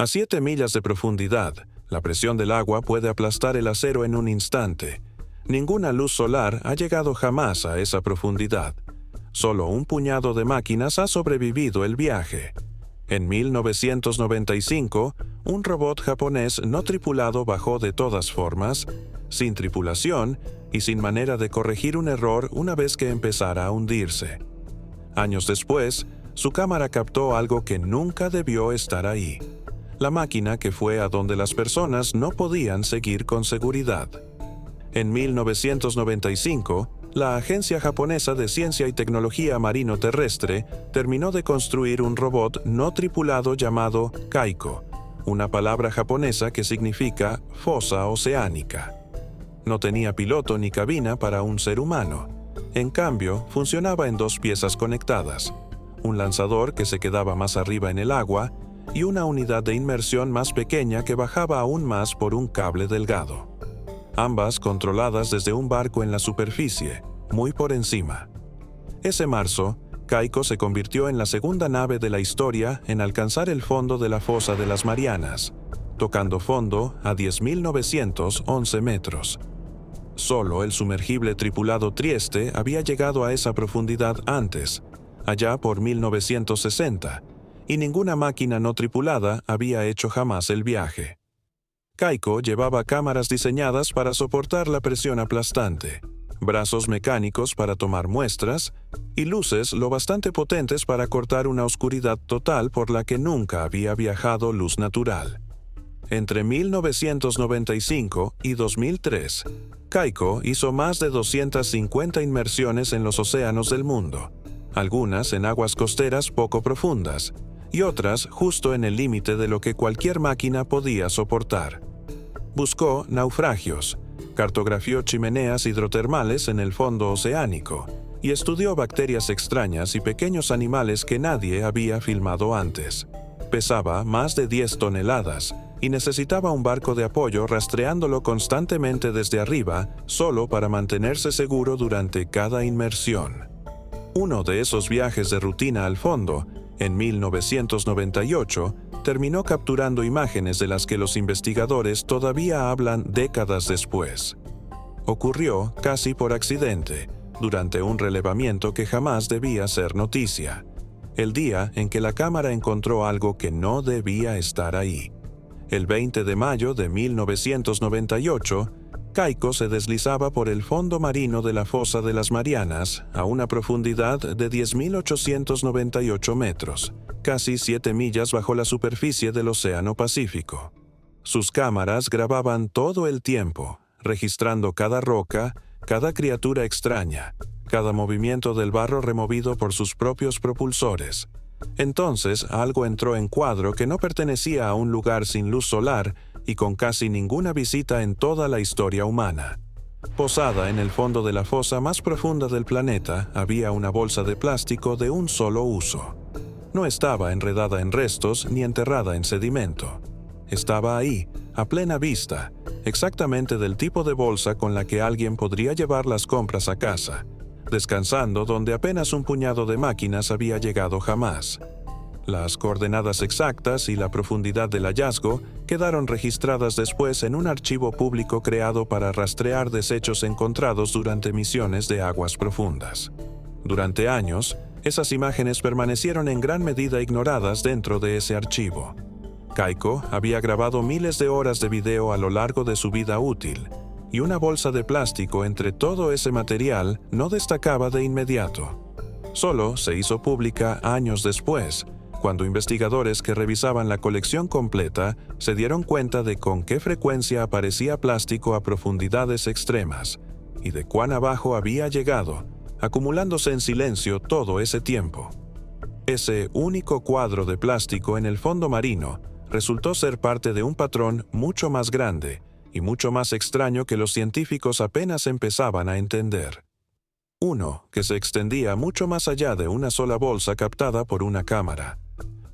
A 7 millas de profundidad, la presión del agua puede aplastar el acero en un instante. Ninguna luz solar ha llegado jamás a esa profundidad. Solo un puñado de máquinas ha sobrevivido el viaje. En 1995, un robot japonés no tripulado bajó de todas formas, sin tripulación y sin manera de corregir un error una vez que empezara a hundirse. Años después, su cámara captó algo que nunca debió estar ahí. La máquina que fue a donde las personas no podían seguir con seguridad. En 1995, la Agencia Japonesa de Ciencia y Tecnología Marino Terrestre terminó de construir un robot no tripulado llamado Kaiko, una palabra japonesa que significa fosa oceánica. No tenía piloto ni cabina para un ser humano. En cambio, funcionaba en 2 piezas conectadas, un lanzador que se quedaba más arriba en el agua y una unidad de inmersión más pequeña que bajaba aún más por un cable delgado. Ambas controladas desde un barco en la superficie, muy por encima. Ese marzo, Kaiko se convirtió en la segunda nave de la historia en alcanzar el fondo de la fosa de las Marianas, tocando fondo a 10.911 metros. Solo el sumergible tripulado Trieste había llegado a esa profundidad antes, allá por 1960, y ninguna máquina no tripulada había hecho jamás el viaje. Kaiko llevaba cámaras diseñadas para soportar la presión aplastante, brazos mecánicos para tomar muestras y luces lo bastante potentes para cortar una oscuridad total por la que nunca había viajado luz natural. Entre 1995 y 2003, Kaiko hizo más de 250 inmersiones en los océanos del mundo, algunas en aguas costeras poco profundas y otras justo en el límite de lo que cualquier máquina podía soportar. Buscó naufragios, cartografió chimeneas hidrotermales en el fondo oceánico y estudió bacterias extrañas y pequeños animales que nadie había filmado antes. Pesaba más de 10 toneladas y necesitaba un barco de apoyo rastreándolo constantemente desde arriba solo para mantenerse seguro durante cada inmersión. Uno de esos viajes de rutina al fondo, en 1998, terminó capturando imágenes de las que los investigadores todavía hablan décadas después. Ocurrió casi por accidente, durante un relevamiento que jamás debía ser noticia, el día en que la cámara encontró algo que no debía estar ahí. El 20 de mayo de 1998, Kaiko se deslizaba por el fondo marino de la fosa de las Marianas a una profundidad de 10.898 metros, casi 7 millas bajo la superficie del Océano Pacífico. Sus cámaras grababan todo el tiempo, registrando cada roca, cada criatura extraña, cada movimiento del barro removido por sus propios propulsores. Entonces algo entró en cuadro que no pertenecía a un lugar sin luz solar y con casi ninguna visita en toda la historia humana. Posada en el fondo de la fosa más profunda del planeta había una bolsa de plástico de un solo uso. No estaba enredada en restos ni enterrada en sedimento. Estaba ahí, a plena vista, exactamente del tipo de bolsa con la que alguien podría llevar las compras a casa, descansando donde apenas un puñado de máquinas había llegado jamás. Las coordenadas exactas y la profundidad del hallazgo quedaron registradas después en un archivo público creado para rastrear desechos encontrados durante misiones de aguas profundas. Durante años, esas imágenes permanecieron en gran medida ignoradas dentro de ese archivo. Kaiko había grabado miles de horas de video a lo largo de su vida útil, y una bolsa de plástico entre todo ese material no destacaba de inmediato. Solo se hizo pública años después, cuando investigadores que revisaban la colección completa se dieron cuenta de con qué frecuencia aparecía plástico a profundidades extremas y de cuán abajo había llegado, acumulándose en silencio todo ese tiempo. Ese único cuadro de plástico en el fondo marino resultó ser parte de un patrón mucho más grande y mucho más extraño que los científicos apenas empezaban a entender. Uno que se extendía mucho más allá de una sola bolsa captada por una cámara.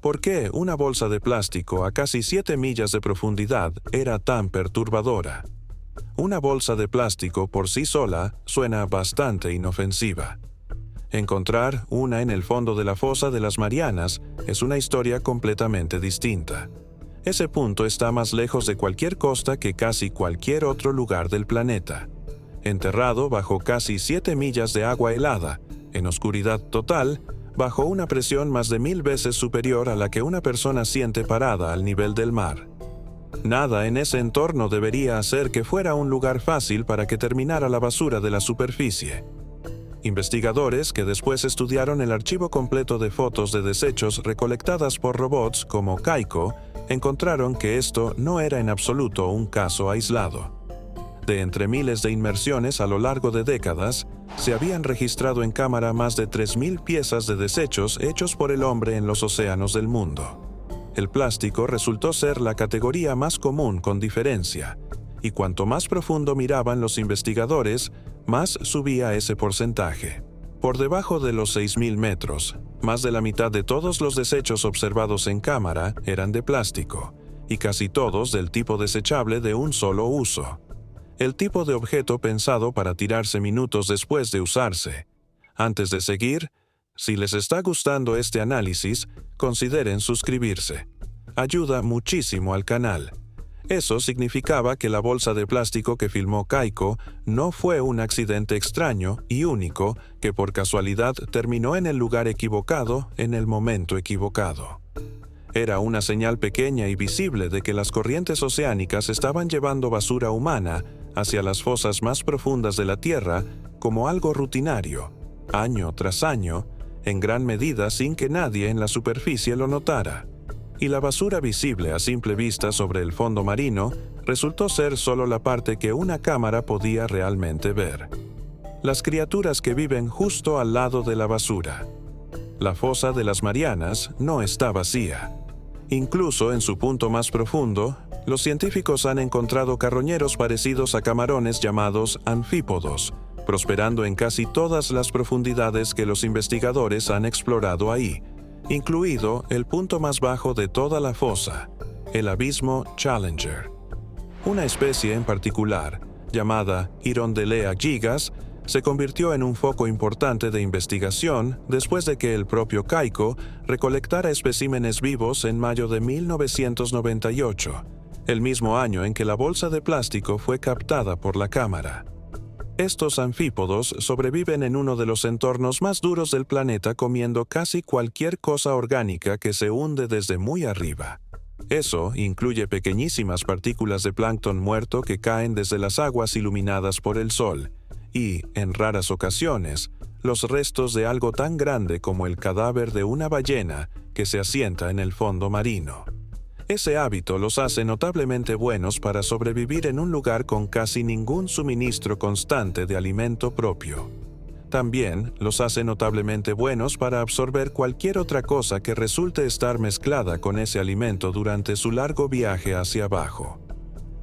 ¿Por qué una bolsa de plástico a casi 7 millas de profundidad era tan perturbadora? Una bolsa de plástico por sí sola suena bastante inofensiva. Encontrar una en el fondo de la fosa de las Marianas es una historia completamente distinta. Ese punto está más lejos de cualquier costa que casi cualquier otro lugar del planeta. Enterrado bajo casi 7 millas de agua helada, en oscuridad total, bajo una presión más de 1000 veces superior a la que una persona siente parada al nivel del mar. Nada en ese entorno debería hacer que fuera un lugar fácil para que terminara la basura de la superficie. Investigadores que después estudiaron el archivo completo de fotos de desechos recolectadas por robots como Kaiko, encontraron que esto no era en absoluto un caso aislado. De entre miles de inmersiones a lo largo de décadas, se habían registrado en cámara más de 3000 piezas de desechos hechos por el hombre en los océanos del mundo. El plástico resultó ser la categoría más común con diferencia, y cuanto más profundo miraban los investigadores, más subía ese porcentaje. Por debajo de los 6000 metros, más de la mitad de todos los desechos observados en cámara eran de plástico, y casi todos del tipo desechable de un solo uso. El tipo de objeto pensado para tirarse minutos después de usarse. Antes de seguir, si les está gustando este análisis, consideren suscribirse. Ayuda muchísimo al canal. Eso significaba que la bolsa de plástico que filmó Kaiko no fue un accidente extraño y único que por casualidad terminó en el lugar equivocado en el momento equivocado. Era una señal pequeña y visible de que las corrientes oceánicas estaban llevando basura humana hacia las fosas más profundas de la Tierra como algo rutinario, año tras año, en gran medida sin que nadie en la superficie lo notara. Y la basura visible a simple vista sobre el fondo marino resultó ser solo la parte que una cámara podía realmente ver. Las criaturas que viven justo al lado de la basura. La fosa de las Marianas no está vacía. Incluso en su punto más profundo, los científicos han encontrado carroñeros parecidos a camarones llamados anfípodos, prosperando en casi todas las profundidades que los investigadores han explorado ahí, incluido el punto más bajo de toda la fosa, el abismo Challenger. Una especie en particular, llamada Irondelea gigas, se convirtió en un foco importante de investigación después de que el propio Kaiko recolectara especímenes vivos en mayo de 1998, el mismo año en que la bolsa de plástico fue captada por la cámara. Estos anfípodos sobreviven en uno de los entornos más duros del planeta comiendo casi cualquier cosa orgánica que se hunde desde muy arriba. Eso incluye pequeñísimas partículas de plancton muerto que caen desde las aguas iluminadas por el sol, y, en raras ocasiones, los restos de algo tan grande como el cadáver de una ballena que se asienta en el fondo marino. Ese hábito los hace notablemente buenos para sobrevivir en un lugar con casi ningún suministro constante de alimento propio. También los hace notablemente buenos para absorber cualquier otra cosa que resulte estar mezclada con ese alimento durante su largo viaje hacia abajo.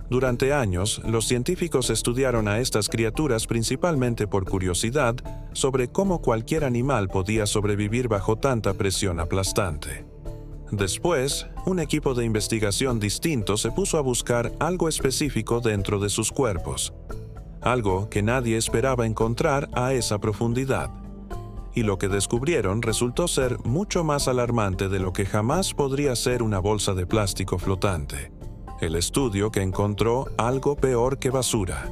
Durante años, los científicos estudiaron a estas criaturas principalmente por curiosidad sobre cómo cualquier animal podía sobrevivir bajo tanta presión aplastante. Después, un equipo de investigación distinto se puso a buscar algo específico dentro de sus cuerpos, algo que nadie esperaba encontrar a esa profundidad. Y lo que descubrieron resultó ser mucho más alarmante de lo que jamás podría ser una bolsa de plástico flotante. El estudio que encontró algo peor que basura.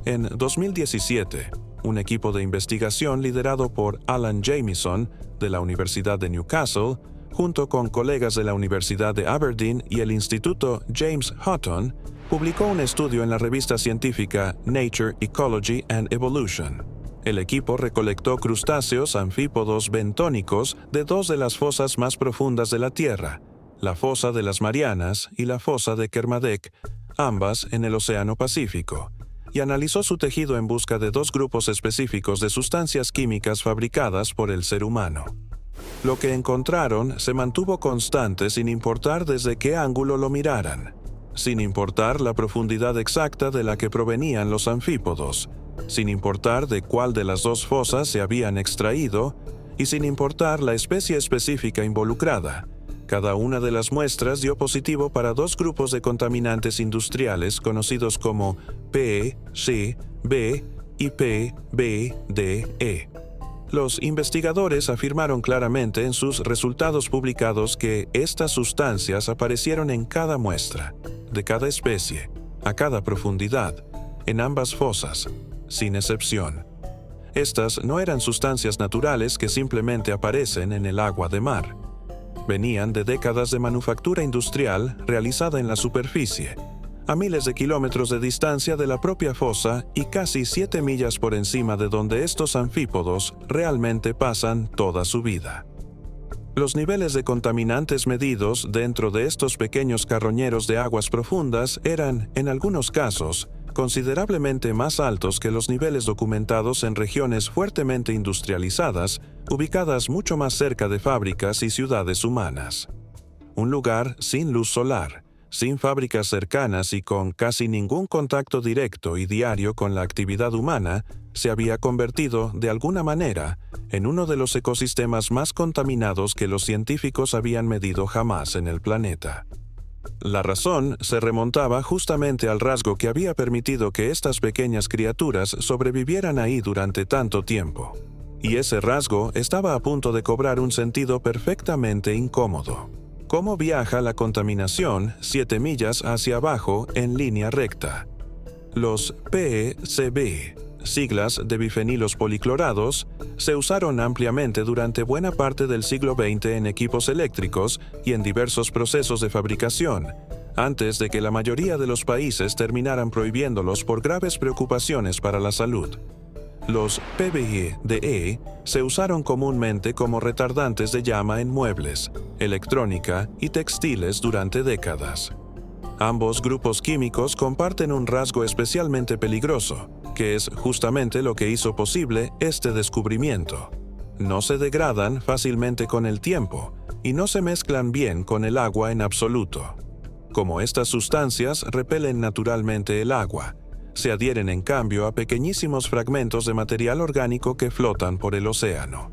En 2017, un equipo de investigación liderado por Alan Jamieson de la Universidad de Newcastle, junto con colegas de la Universidad de Aberdeen y el Instituto James Hutton, publicó un estudio en la revista científica Nature, Ecology and Evolution. El equipo recolectó crustáceos anfípodos bentónicos de dos de las fosas más profundas de la Tierra, la fosa de las Marianas y la fosa de Kermadec, ambas en el Océano Pacífico, y analizó su tejido en busca de dos grupos específicos de sustancias químicas fabricadas por el ser humano. Lo que encontraron se mantuvo constante sin importar desde qué ángulo lo miraran, sin importar la profundidad exacta de la que provenían los anfípodos, sin importar de cuál de las dos fosas se habían extraído y sin importar la especie específica involucrada. Cada una de las muestras dio positivo para dos grupos de contaminantes industriales conocidos como PCB y PBDE. Los investigadores afirmaron claramente en sus resultados publicados que estas sustancias aparecieron en cada muestra, de cada especie, a cada profundidad, en ambas fosas, sin excepción. Estas no eran sustancias naturales que simplemente aparecen en el agua de mar. Venían de décadas de manufactura industrial realizada en la superficie, a miles de kilómetros de distancia de la propia fosa y casi 7 millas por encima de donde estos anfípodos realmente pasan toda su vida. Los niveles de contaminantes medidos dentro de estos pequeños carroñeros de aguas profundas eran, en algunos casos, considerablemente más altos que los niveles documentados en regiones fuertemente industrializadas, ubicadas mucho más cerca de fábricas y ciudades humanas. Un lugar sin luz solar, sin fábricas cercanas y con casi ningún contacto directo y diario con la actividad humana, se había convertido, de alguna manera, en uno de los ecosistemas más contaminados que los científicos habían medido jamás en el planeta. La razón se remontaba justamente al rasgo que había permitido que estas pequeñas criaturas sobrevivieran ahí durante tanto tiempo. Y ese rasgo estaba a punto de cobrar un sentido perfectamente incómodo. ¿Cómo viaja la contaminación 7 millas hacia abajo en línea recta? Los PCB, siglas de bifenilos policlorados, se usaron ampliamente durante buena parte del siglo XX en equipos eléctricos y en diversos procesos de fabricación, antes de que la mayoría de los países terminaran prohibiéndolos por graves preocupaciones para la salud. Los PBDE se usaron comúnmente como retardantes de llama en muebles, electrónica y textiles durante décadas. Ambos grupos químicos comparten un rasgo especialmente peligroso, que es justamente lo que hizo posible este descubrimiento. No se degradan fácilmente con el tiempo y no se mezclan bien con el agua en absoluto. Como estas sustancias repelen naturalmente el agua, se adhieren en cambio a pequeñísimos fragmentos de material orgánico que flotan por el océano.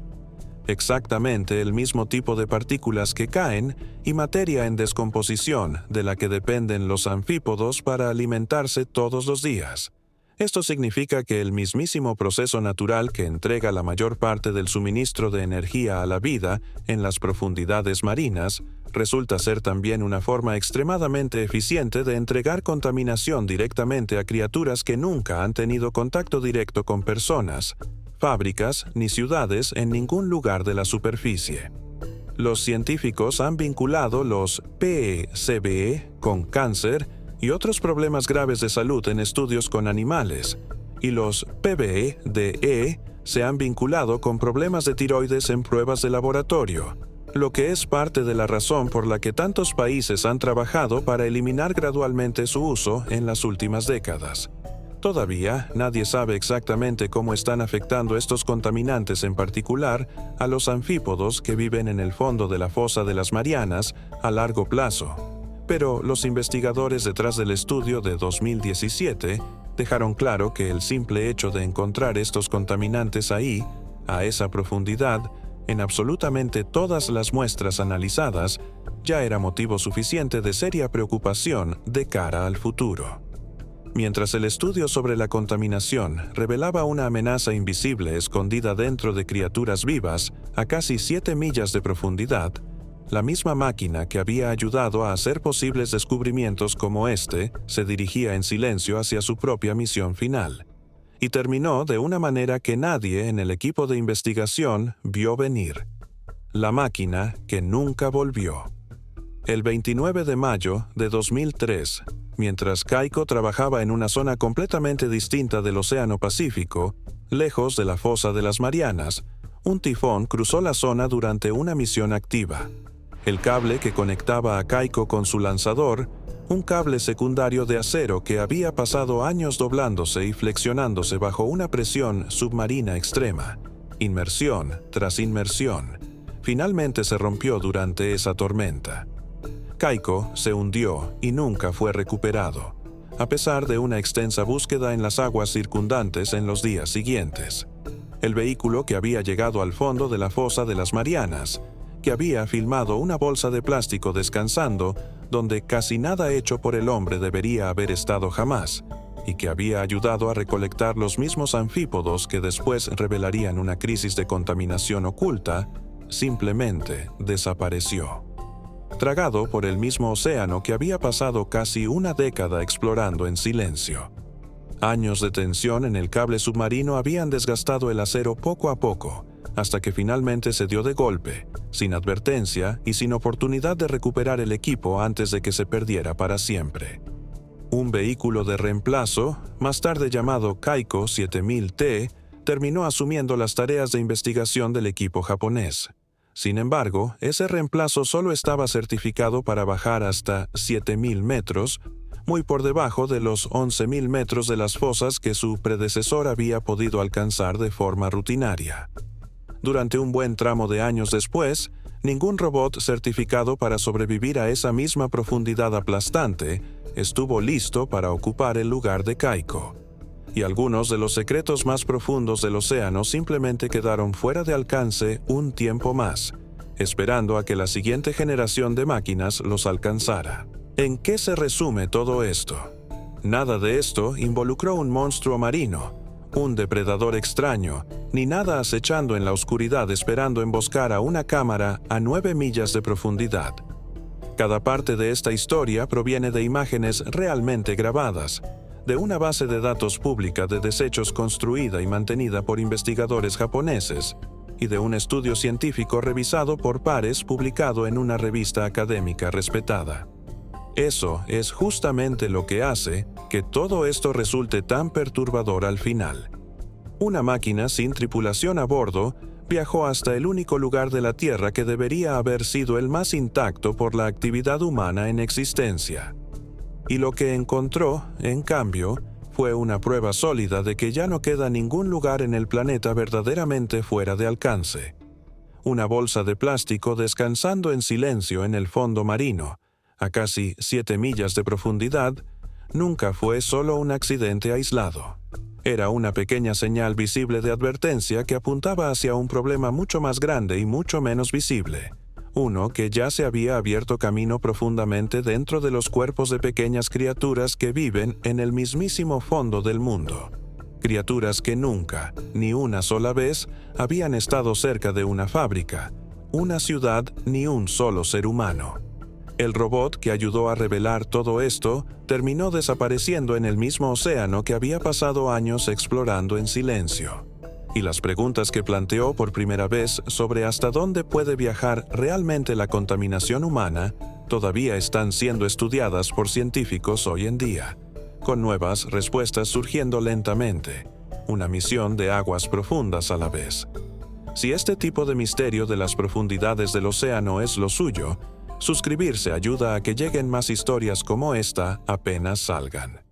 Exactamente el mismo tipo de partículas que caen y materia en descomposición de la que dependen los anfípodos para alimentarse todos los días. Esto significa que el mismísimo proceso natural que entrega la mayor parte del suministro de energía a la vida en las profundidades marinas resulta ser también una forma extremadamente eficiente de entregar contaminación directamente a criaturas que nunca han tenido contacto directo con personas, fábricas ni ciudades en ningún lugar de la superficie. Los científicos han vinculado los PCB con cáncer y otros problemas graves de salud en estudios con animales, y los PBDE se han vinculado con problemas de tiroides en pruebas de laboratorio, lo que es parte de la razón por la que tantos países han trabajado para eliminar gradualmente su uso en las últimas décadas. Todavía nadie sabe exactamente cómo están afectando estos contaminantes en particular a los anfípodos que viven en el fondo de la fosa de las Marianas a largo plazo. Pero los investigadores detrás del estudio de 2017 dejaron claro que el simple hecho de encontrar estos contaminantes ahí, a esa profundidad, en absolutamente todas las muestras analizadas, ya era motivo suficiente de seria preocupación de cara al futuro. Mientras el estudio sobre la contaminación revelaba una amenaza invisible escondida dentro de criaturas vivas a casi 7 millas de profundidad, la misma máquina que había ayudado a hacer posibles descubrimientos como este se dirigía en silencio hacia su propia misión final. Y terminó de una manera que nadie en el equipo de investigación vio venir. La máquina que nunca volvió. El 29 de mayo de 2003, mientras Kaiko trabajaba en una zona completamente distinta del Océano Pacífico, lejos de la fosa de las Marianas, un tifón cruzó la zona durante una misión activa. El cable que conectaba a Kaiko con su lanzador, un cable secundario de acero que había pasado años doblándose y flexionándose bajo una presión submarina extrema, inmersión tras inmersión, finalmente se rompió durante esa tormenta. Kaiko se hundió y nunca fue recuperado, a pesar de una extensa búsqueda en las aguas circundantes en los días siguientes. El vehículo que había llegado al fondo de la fosa de las Marianas, que había filmado una bolsa de plástico descansando, donde casi nada hecho por el hombre debería haber estado jamás, y que había ayudado a recolectar los mismos anfípodos que después revelarían una crisis de contaminación oculta, simplemente desapareció. Tragado por el mismo océano que había pasado casi una década explorando en silencio. Años de tensión en el cable submarino habían desgastado el acero poco a poco, hasta que finalmente se dio de golpe, sin advertencia y sin oportunidad de recuperar el equipo antes de que se perdiera para siempre. Un vehículo de reemplazo, más tarde llamado Kaiko 7000T, terminó asumiendo las tareas de investigación del equipo japonés. Sin embargo, ese reemplazo solo estaba certificado para bajar hasta 7.000 metros, muy por debajo de los 11.000 metros de las fosas que su predecesor había podido alcanzar de forma rutinaria. Durante un buen tramo de años después, ningún robot certificado para sobrevivir a esa misma profundidad aplastante estuvo listo para ocupar el lugar de Kaiko. Y algunos de los secretos más profundos del océano simplemente quedaron fuera de alcance un tiempo más, esperando a que la siguiente generación de máquinas los alcanzara. ¿En qué se resume todo esto? Nada de esto involucró un monstruo marino, un depredador extraño, ni nada acechando en la oscuridad esperando emboscar a una cámara a 9 millas de profundidad. Cada parte de esta historia proviene de imágenes realmente grabadas, de una base de datos pública de desechos construida y mantenida por investigadores japoneses, y de un estudio científico revisado por pares publicado en una revista académica respetada. Eso es justamente lo que hace que todo esto resulte tan perturbador al final. Una máquina sin tripulación a bordo viajó hasta el único lugar de la Tierra que debería haber sido el más intacto por la actividad humana en existencia. Y lo que encontró, en cambio, fue una prueba sólida de que ya no queda ningún lugar en el planeta verdaderamente fuera de alcance. Una bolsa de plástico descansando en silencio en el fondo marino, a casi 7 millas de profundidad, nunca fue solo un accidente aislado. Era una pequeña señal visible de advertencia que apuntaba hacia un problema mucho más grande y mucho menos visible. Uno que ya se había abierto camino profundamente dentro de los cuerpos de pequeñas criaturas que viven en el mismísimo fondo del mundo. Criaturas que nunca, ni una sola vez, habían estado cerca de una fábrica, una ciudad ni un solo ser humano. El robot que ayudó a revelar todo esto terminó desapareciendo en el mismo océano que había pasado años explorando en silencio. Y las preguntas que planteó por primera vez sobre hasta dónde puede viajar realmente la contaminación humana todavía están siendo estudiadas por científicos hoy en día, con nuevas respuestas surgiendo lentamente, una misión de aguas profundas a la vez. Si este tipo de misterio de las profundidades del océano es lo suyo, suscribirse ayuda a que lleguen más historias como esta apenas salgan.